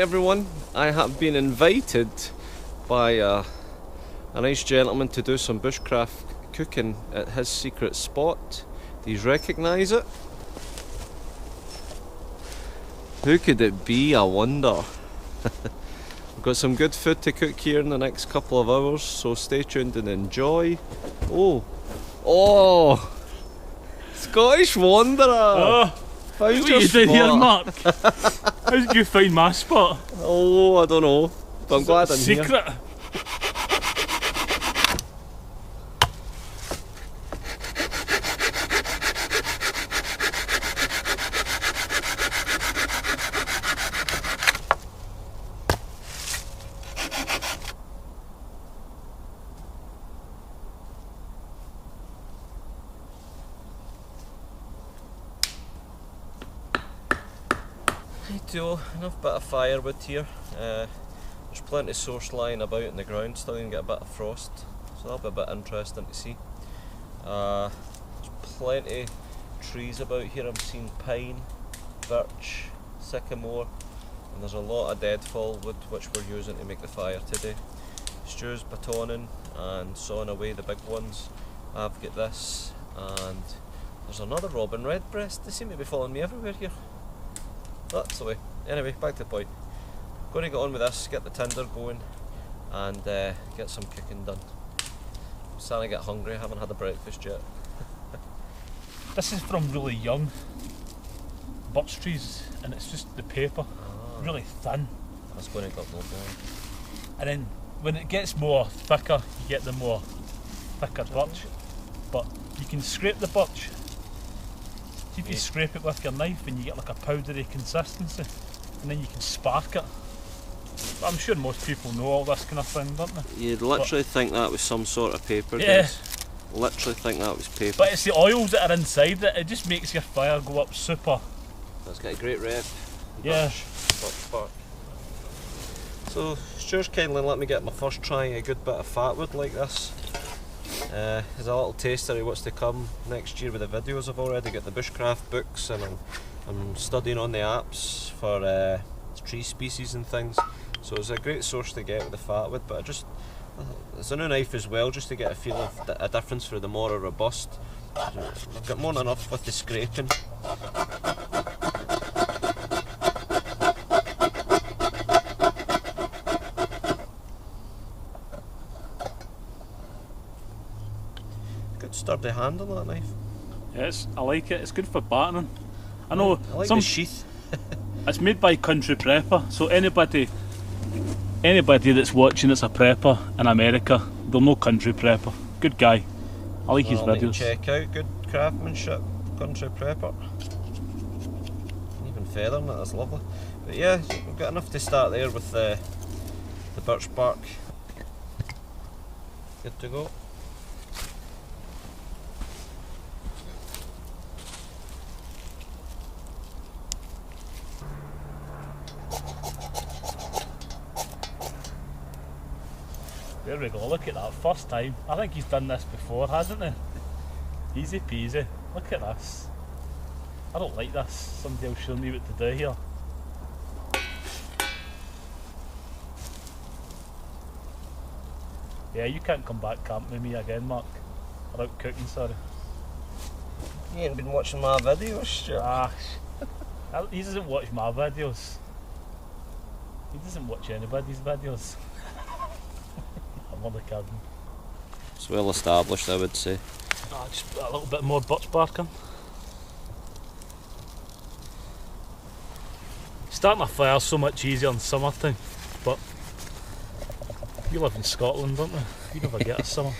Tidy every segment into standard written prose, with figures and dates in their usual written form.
Right everyone, I have been invited by a nice gentleman to do some bushcraft cooking at his secret spot. Do you recognise it? Who could it be, I wonder? We've got some good food to cook here in the next couple of hours, so stay tuned and enjoy. Oh! Scottish Wanderer! Oh, Found what your you did here, spot. Mark? How did you find my spot? Oh, I don't know, but I'm glad I'm here. Secret. Rightio, enough bit of firewood here. There's plenty of source lying about in the ground, still going to get a bit of frost, so that'll be a bit interesting to see. There's plenty of trees about here. I'm seeing pine, birch, sycamore, and there's a lot of deadfall wood which we're using to make the fire today. Stu's batoning and sawing away the big ones. I've got this, and there's another robin redbreast. They seem to be following me everywhere here. That's the way. Anyway, back to the point. Going to get on with this, get the tinder going, and get some cooking done. I'm starting to get hungry, I haven't had a breakfast yet. This is from really young birch trees, and it's just the paper, really thin. That's going to get more boring. And then when it gets more thicker, you get the more thicker birch. But you can scrape the birch. See if you scrape it with your knife and you get like a powdery consistency, and then you can spark it. But I'm sure most people know all this kind of thing, don't they? You'd literally think that was some sort of paper, yeah. guys. Literally think that was paper. But it's the oils that are inside it, it just makes your fire go up super. That's got a great rep. Yeah. Birch bark. So, Stu's kindly let me get my first try at a good bit of fatwood like this. As a little taster of what's to come next year with the videos. I've already got the Bushcraft books, and I'm studying on the apps for tree species and things, so it's a great source to get with the fatwood. But it's a new knife as well, just to get a feel of a difference for the more robust. I've got more than enough with the scraping. Sturdy handle, that knife. Yes, I like it. It's good for battening. I know I like the sheath. It's made by Country Prepper, so anybody that's watching that's a prepper in America, they'll know Country Prepper. Good guy. I like his videos. Check out, good craftsmanship, Country Prepper. Even feathering it, that's lovely. But yeah, we've got enough to start there with the birch bark. Good to go. There we go, look at that, first time. I think he's done this before, hasn't he? Easy peasy. Look at this. I don't like this. Somebody else showing me what to do here. Yeah, you can't come back camp with me again, Mark. Without cooking, sorry. You ain't been watching my videos, Stu. He doesn't watch my videos. He doesn't watch anybody's videos. I'm only kidding. It's well established, I would say. Just put a little bit more birch bark in. Starting a fire is so much easier in summertime, but you live in Scotland, don't you? You never get a summer.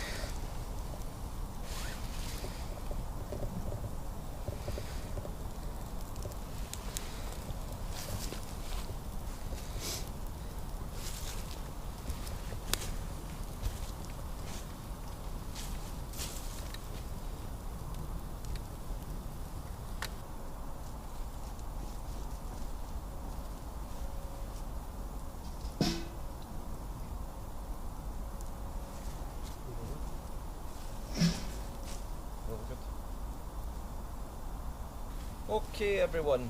Okay everyone,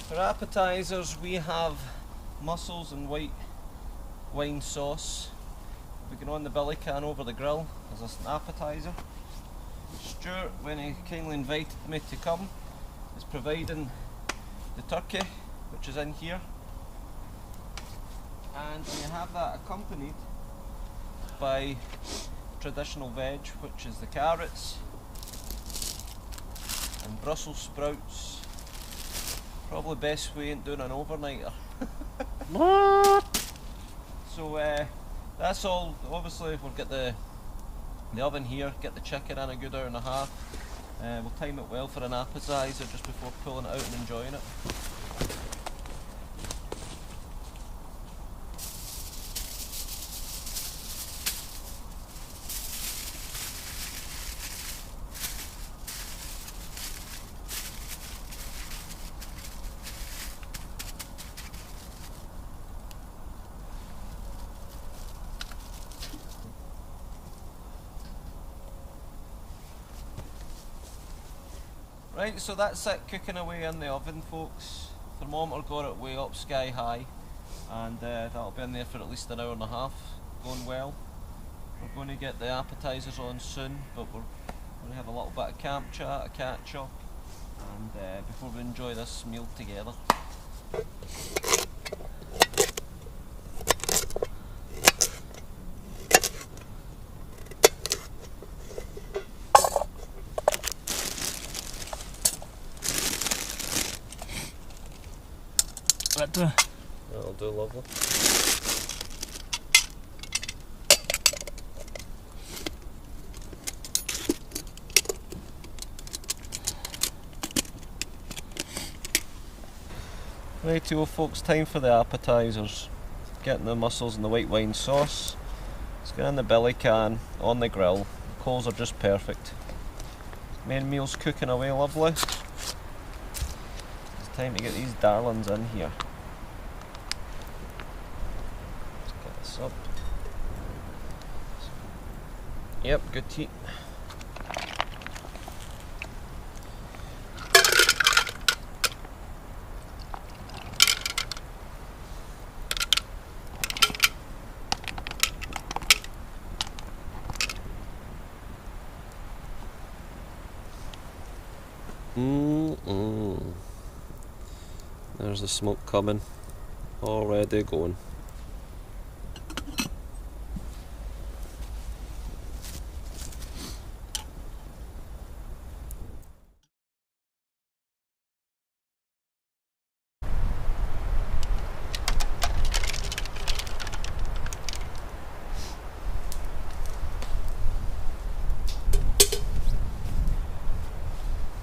For appetizers we have mussels and white wine sauce. We can on the billy can over the grill as an appetizer. Stuart, when he kindly invited me to come, is providing the turkey, which is in here, and we have that accompanied by traditional veg, which is the carrots and Brussels sprouts. Probably best we ain't doing an overnighter. So that's all. Obviously we'll get the oven here, get the chicken in a good hour and a half. We'll time it well for an appetizer just before pulling it out and enjoying it. Right, so that's it cooking away in the oven, folks. Thermometer got it way up sky high, and that'll be in there for at least an hour and a half, going well. We're going to get the appetizers on soon, but we're going to have a little bit of camp chat, a catch up, and before we enjoy this meal together. That'll do lovely. Rightio folks, time for the appetizers. Getting the mussels and the white wine sauce. Let's get in the billy can, on the grill. The coals are just perfect. Main meal's cooking away lovely. It's time to get these darlings in here. Up. Yep, good tea. There's the smoke coming, already going.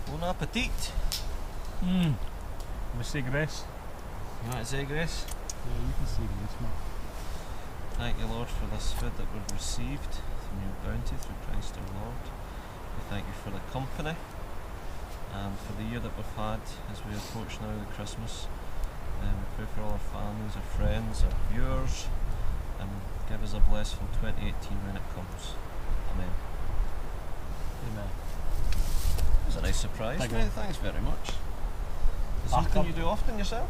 Bon appetit! We say grace. You want to say grace? Yeah, you can say grace, man. Thank you, Lord, for this food that we've received from your bounty through Christ our Lord. We thank you for the company and for the year that we've had as we approach now the Christmas. We pray for all our families, our friends, our viewers, and give us a blessing 2018 when it comes. Amen. Amen. That was a nice surprise, mate. Thanks very much. Is it something you do often yourself?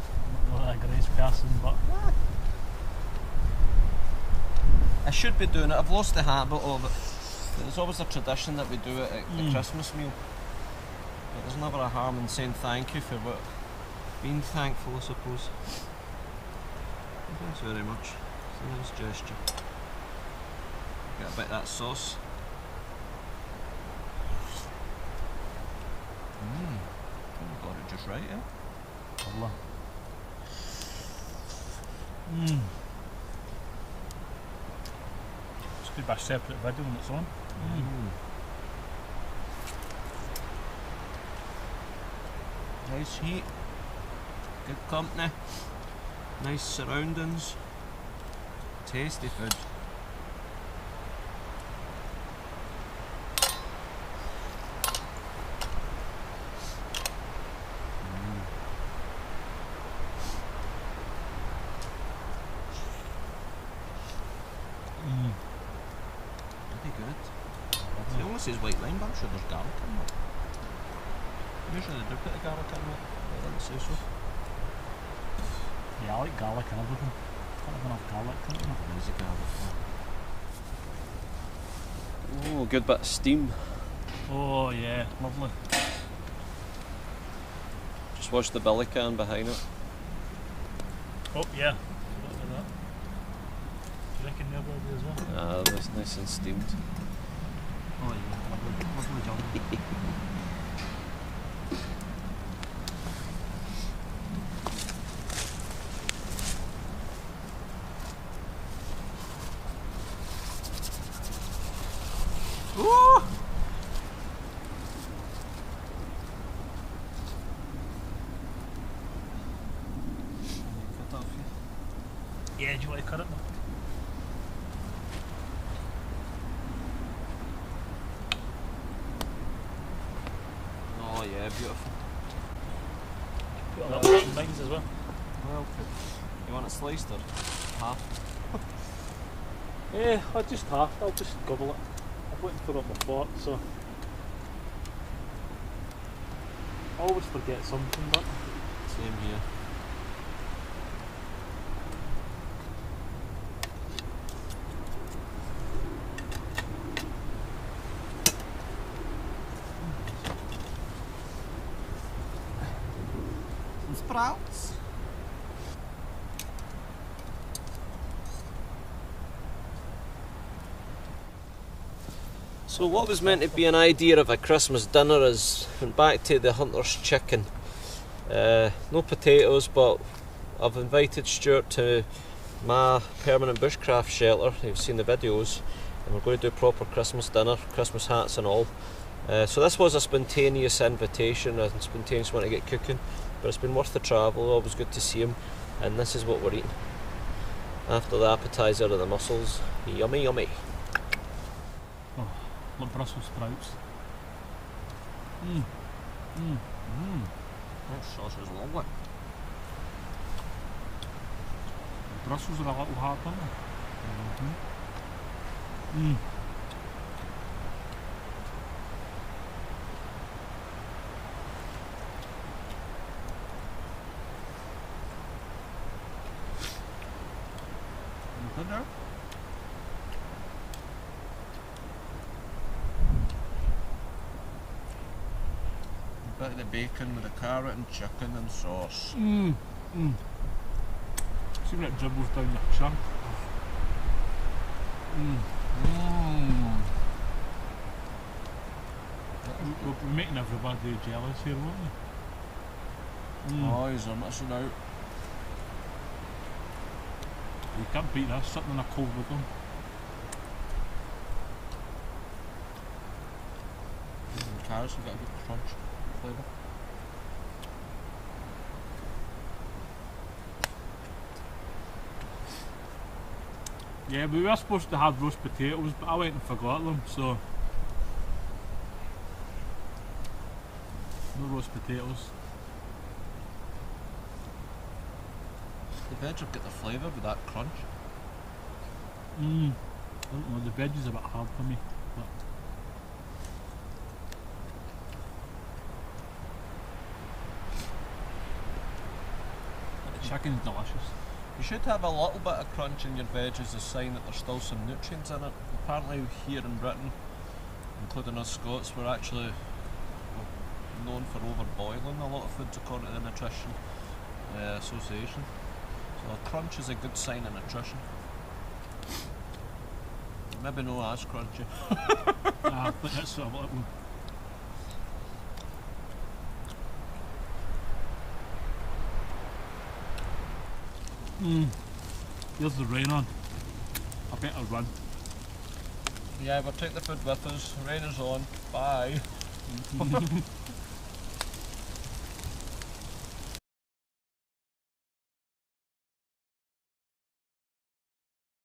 I'm not a grace person, but I should be doing it. I've lost the habit of it. There's always a tradition that we do it at the Christmas meal. But there's never a harm in saying thank you for what, being thankful, I suppose. Thanks very much. It's a nice gesture. Get a bit of that sauce. Oh, got it just right, yeah? Allah. This could be a separate video on its own. Nice heat, good company, nice surroundings, tasty food. Pretty good. It almost says white wine, but I'm sure there's garlic in it. Usually they do put the garlic in it, but I didn't say so. Yeah, I like garlic and everything. Can't have enough garlic, can't you? There's the garlic. Oh, good bit of steam. Oh yeah, lovely. Just watch the billy can behind it. Oh yeah, look at that. Do you reckon they'll be as well? Ah, that's nice and steamed. Oh yeah, lovely job. Ooh! Yeah, do you want to cut it? Oh yeah, beautiful. Put a little bit in mine as well. Well, you want it sliced or half? Yeah, I just half. I'll just gobble it. I'm waiting for it on my fork, so I always forget something, but Same here. Some sprouts. So what was meant to be an idea of a Christmas dinner is went back to the hunter's chicken. No potatoes, but I've invited Stuart to my permanent bushcraft shelter. You've seen the videos, and we're going to do a proper Christmas dinner, Christmas hats and all. So this was a spontaneous invitation, a spontaneous one to get cooking, but it's been worth the travel. Always good to see him, and this is what we're eating after the appetizer of the mussels. Yummy, yummy. like Brussels sprouts. That sauce is lovely. Brussels are a little hard, aren't they? Good now. A bit of the bacon with the carrot and chicken and sauce. See when it dribbles down your trunk. We're making everybody jealous here, won't we? Oh, he's missing out. You can't beat that, sitting in a cold with them. The carrots have got a good crunch flavour. Yeah, we were supposed to have roast potatoes, but I went and forgot them, so no roast potatoes. The veg have got the flavour with that crunch. I don't know, the veg is a bit hard for me, but the chicken's delicious. You should have a little bit of crunch in your veg as a sign that there's still some nutrients in it. Apparently here in Britain, including us Scots, we're actually known for overboiling a lot of foods according to the Nutrition Association. So a crunch is a good sign of nutrition. Maybe not as crunchy. I think that's sort of like one. There's the rain on. I better run. Yeah, we'll take the food with us. Rain is on. Bye.